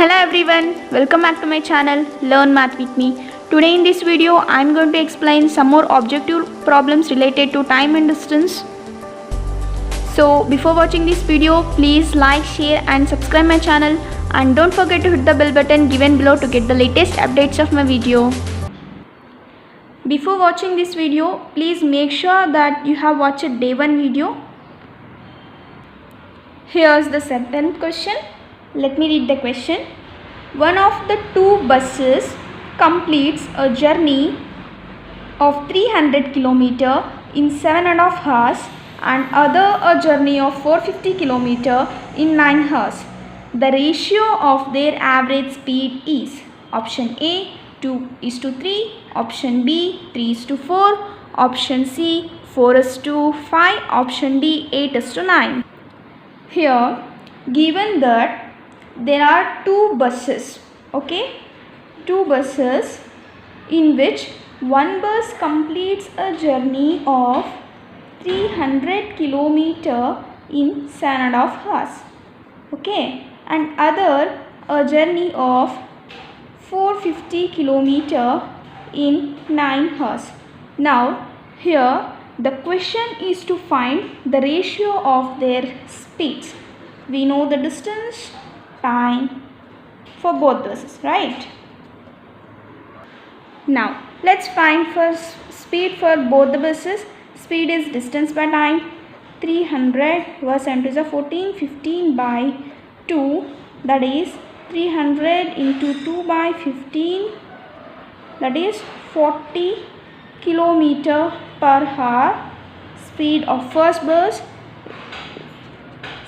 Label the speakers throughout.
Speaker 1: Hello everyone, welcome back to my channel Learn Math with me. Today in this video I am going to explain some more objective problems related to time and distance. So before watching this video, please like, share and subscribe my channel, and don't forget to hit the bell button given below to get the latest updates of my video. Before watching this video, please make sure that you have watched day 1 video. Here's the second question. Let me read the question. One of the two buses completes a journey of 300 km in 7.5 hours and other a journey of 450 km in 9 hours. The ratio of their average speed is option A 2:3, option B 3:4, option C 4:5, option D 8:9. Here given that there are two buses, two buses in which one bus completes a journey of 300 km in 7.5 hours, and other a journey of 450 km in 9 hours. Now here the question is to find the ratio of their speeds. We know the distance, time for both buses, right? Now let's find first speed for both the buses. Speed is distance by time. 300 was 7 to the 14, 15 by 2, that is 300 into 2 by 15, that is 40 km per hour. Speed of first bus.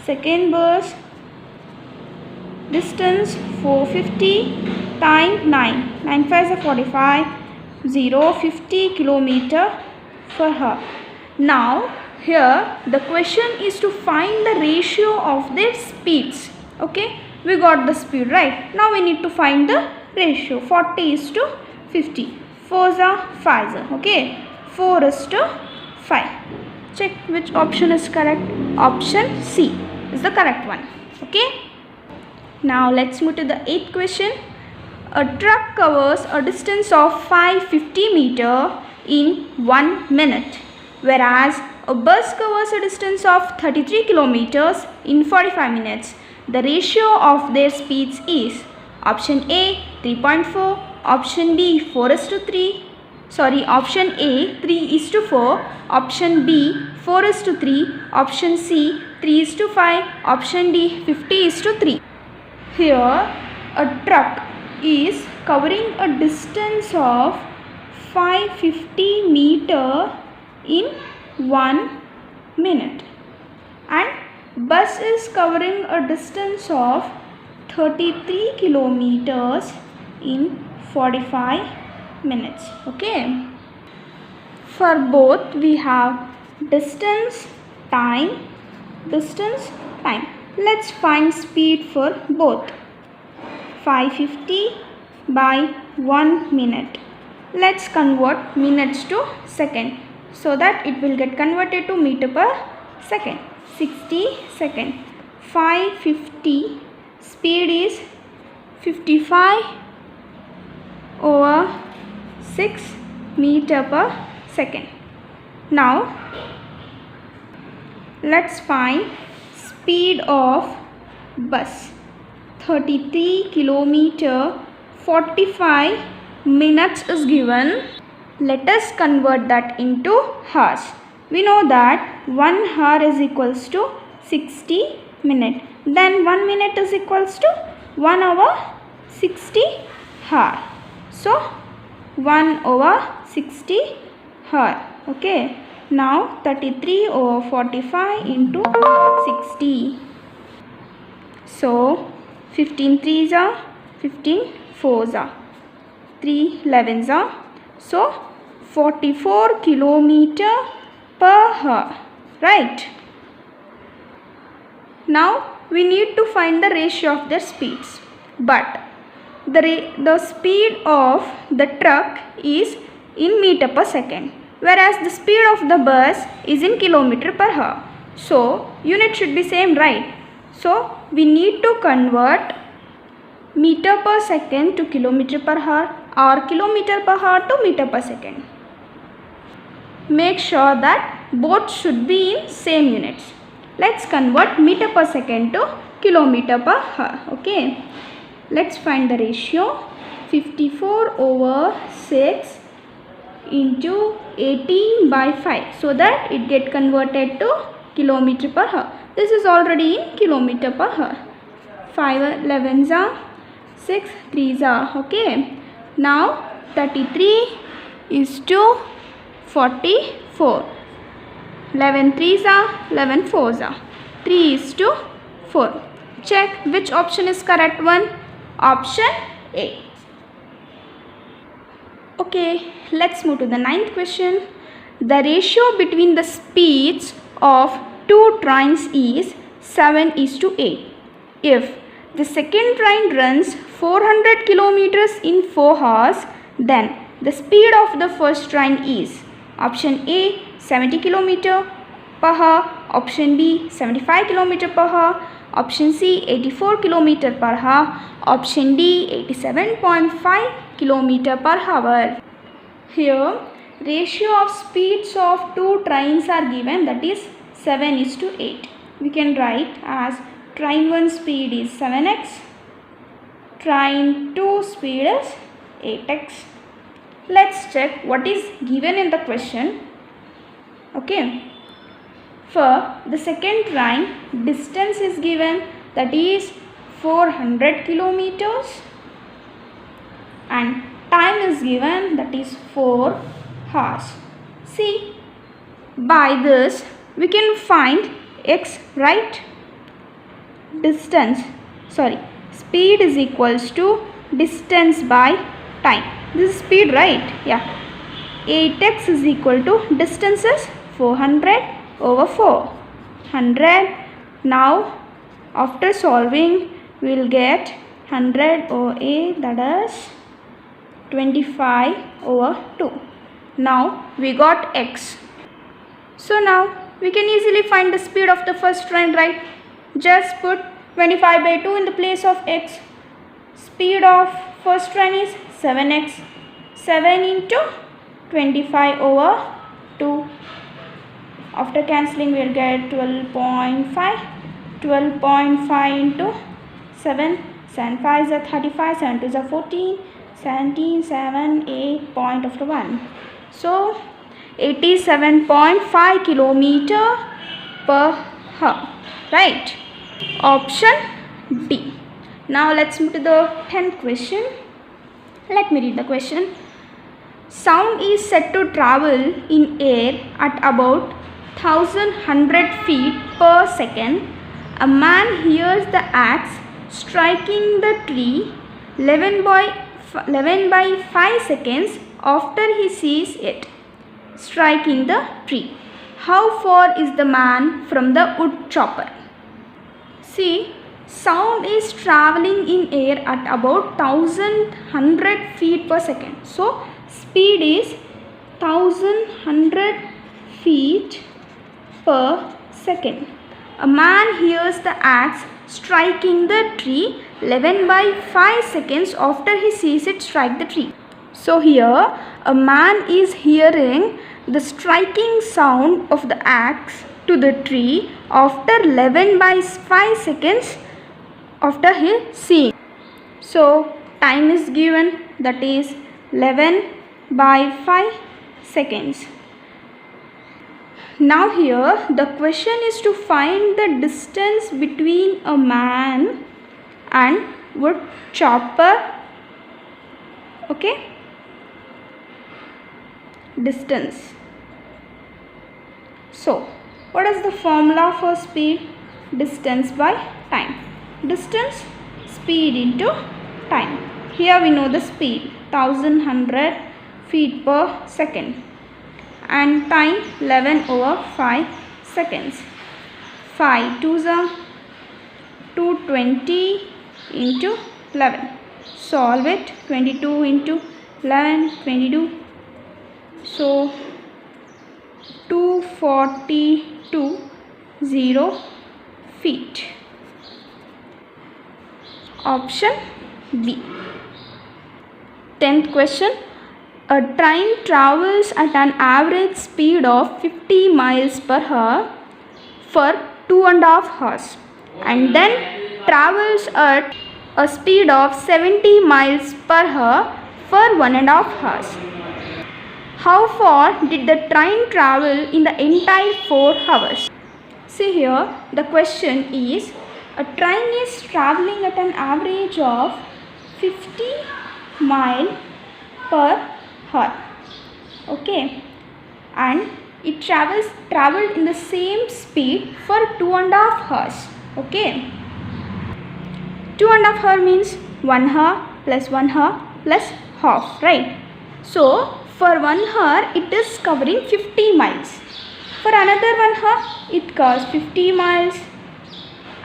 Speaker 1: Second bus, distance 450, time 9, 9 5 is 45, 50 km per hour. Now here the question is to find the ratio of their speeds. We got the speed, right? Now we need to find the ratio. 40:50, 4s are 5s, 4:5. Check which option is correct. Option C is the correct one. Now let's move to the 8th question. A truck covers a distance of 550 meter in 1 minute, whereas a bus covers a distance of 33 kilometers in 45 minutes. The ratio of their speeds is option A 3.4, option B 4:3, option A 3:4, option B 4:3, option C 3:5, option D 50:3. Here a truck is covering a distance of 550 meter in 1 minute, and bus is covering a distance of 33 kilometers in 45 minutes. For both we have distance, time. Let's find speed for both. 550 by 1 minute. Let's convert minutes to second so that it will get converted to meter per second. 60 seconds. 550 speed is 55 over 6 meter per second. Now let's find speed of bus. 33 kilometer, 45 minutes is given. Let us convert that into hours. We know that 1 hour is equals to 60 minutes. Then 1 minute is equals to 1 over 60 hour. So 1 over 60 hour. Now 33 over 45 into 60. So 15 3s are 15 4s are 3 11s are, so 44 kilometer per hour, right? Now we need to find the ratio of their speeds, but the speed of the truck is in meter per second, whereas the speed of the bus is in kilometer per hour. So unit should be same, right? So we need to convert meter per second to kilometer per hour or kilometer per hour to meter per second. Make sure that both should be in same units. Let's convert meter per second to kilometer per hour. Okay. Let's find the ratio. 54/6 into 18/5, so that it get converted to kilometer per hour. This is already in kilometer per hour. 5 11s are 6 3s are. Okay. Now 33:44. 11 3s are 11 4s are 3:4. Check which option is correct one. Option A. Okay, let's move to the 9th question. The ratio between the speeds of two trains is 7:8. If the second train runs 400 kilometers in 4 hours, then the speed of the first train is option A 70 kilometer per hour, option B 75 kilometer per hour, option C 84 kilometer per hour, option D 87.5 kilometer per hour. Here ratio of speeds of two trains are given, that is 7:8. We can write as train 1 speed is 7x, train 2 speed is 8x. Let's check what is given in the question. Okay. For the second train, distance is given, that is 400 kilometers, and time is given, that is 4 hours. See, by this we can find x, right? Speed is equals to distance by time. This is speed, right? Yeah. 8x is equal to distance is 400/4. 100. Now after solving we will get 100/8, that is 25/2. Now we got x. So now we can easily find the speed of the first train, right? Just put 25/2 in the place of x. Speed of first train is 7x. 7 into 25/2. After cancelling we will get 12.5. 12.5 into 7. 7 5 is 35. 7 2 is 14. 17, 7, 8 point after 1. So 87.5 kilometer per hour. Right? Option D. Now let's move to the 10th question. Let me read the question. Sound is said to travel in air at about 1100 feet per second. A man hears the axe striking the tree 11 by 5 seconds after he sees it striking the tree. How far is the man from the wood chopper? See, sound is traveling in air at about 1100 feet per second. So speed is 1100 feet per second. A man hears the axe striking the tree 11 by 5 seconds after he sees it strike the tree. So here a man is hearing the striking sound of the axe to the tree after 11 by 5 seconds after he seeing. So time is given, that is 11 by 5 seconds. Now here the question is to find the distance between a man and wood chopper. Okay, distance. So what is the formula for speed? Distance by time. Distance, speed into time. Here we know the speed 1100 feet per second and time 11/5 seconds. 5 2s are 220 into 11. Solve it. 22 into 11, 22. So 242 feet. Option B. 10th question. A train travels at an average speed of 50 miles per hour for 2.5 hours and then travels at a speed of 70 miles per hour for 1.5 hours. How far did the train travel in the entire 4 hours? See here, the question is, a train is traveling at an average of 50 miles per hour. Okay, and it traveled in the same speed for 2.5 hours. Okay, 2.5 hour means 1 hour plus 1 hour plus half, right? So for 1 hour it is covering 50 miles. For another 1 hour it covers 50 miles,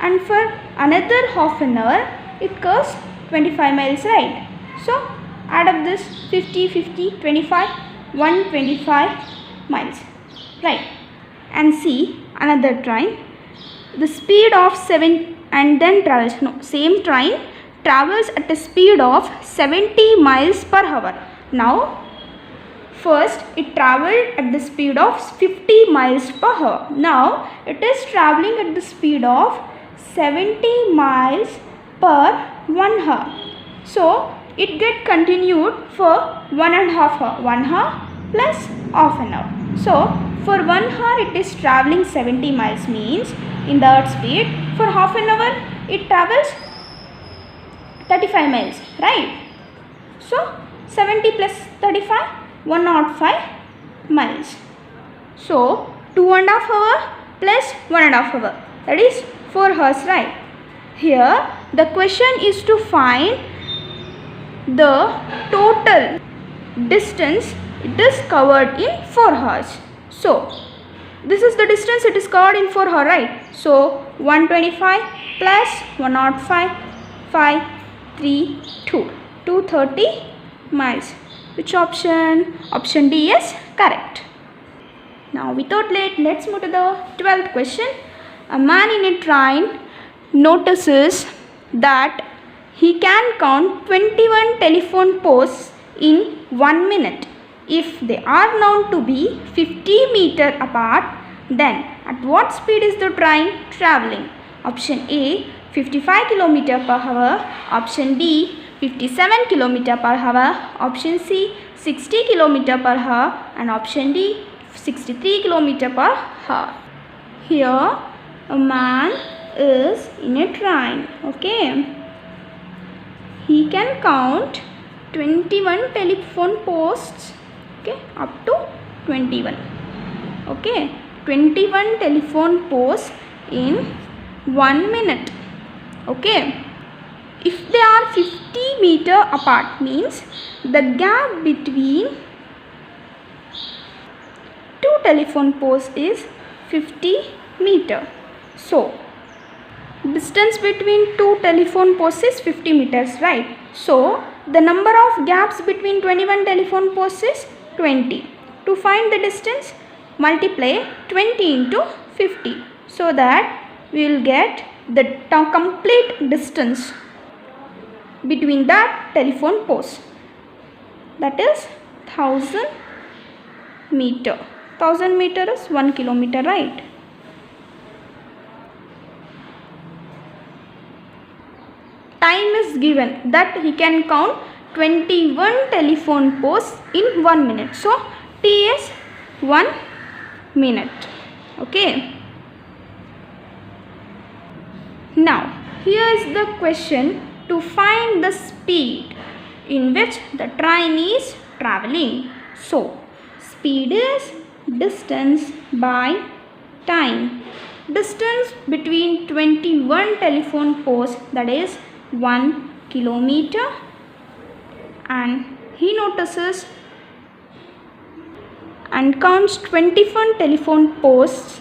Speaker 1: and for another half an hour it covers 25 miles, right? So add up this 50, 50, 25, 125 miles, right? And see another train, the speed of 7 and then travels, same train travels at a speed of 70 miles per hour. Now first it travelled at the speed of 50 miles per hour. Now it is travelling at the speed of 70 miles per 1 hour. So it get continued for 1.5 hour. 1 hour plus half an hour. So for 1 hour it is travelling 70 miles, means in the speed. For half an hour it travels 35 miles, right? So 70 plus 35, 105 miles. So 2.5 hour plus 1.5 hour, that is 4 hours, right? Here the question is to find the total distance it is covered in 4 hours. So this is the distance it is covered in 4 hours, right? So 125 plus 105, 5, 3, 2, 230 miles. Which option? Option D is correct. Now without late, let's move to the 12th question. A man in a train notices that he can count 21 telephone posts in 1 minute. If they are known to be 50 meters apart, then at what speed is the train travelling? Option A, 55 km per hour. Option B, 57 km per hour. Option C, 60 km per hour. And option D, 63 km per hour. Here a man is in a train. Okay, he can count 21 telephone posts. Okay, up to 21. Okay, 21 telephone posts in 1 minute. Okay, if they are 50 meters apart, means the gap between two telephone posts is 50 meters. So distance between two telephone posts is 50 meters, right? So the number of gaps between 21 telephone posts is 20. To find the distance, multiply 20 into 50, so that we will get the complete distance between that telephone post, that is 1000 meter. 1000 meter is 1 kilometer, right? Time is given that he can count 21 telephone posts in 1 minute. So T is 1 minute. Okay. Now here is the question to find the speed in which the train is travelling. So speed is distance by time. Distance between 21 telephone posts, that is 1 kilometer, and he notices and counts 21 telephone posts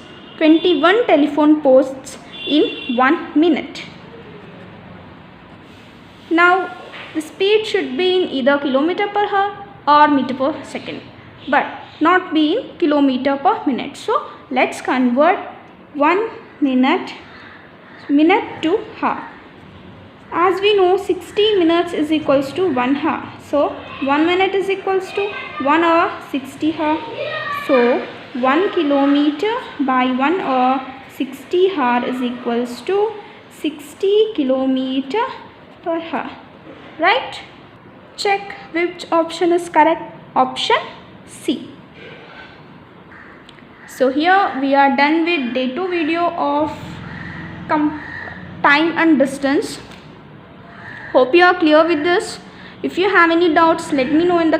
Speaker 1: in 1 minute. Now the speed should be in either kilometer per hour or meter per second, but not be in kilometer per minute. So let's convert 1 minute to hour. As we know, 60 minutes is equals to 1 hour. So 1 minute is equals to 1 hour, 60 hour. So 1 kilometer by 1 hour, 60 hour is equals to 60 kilometer per hour. Right? Check which option is correct. Option C. So here we are done with day 2 video of time and distance. Hope you are clear with this. If you have any doubts, let me know in the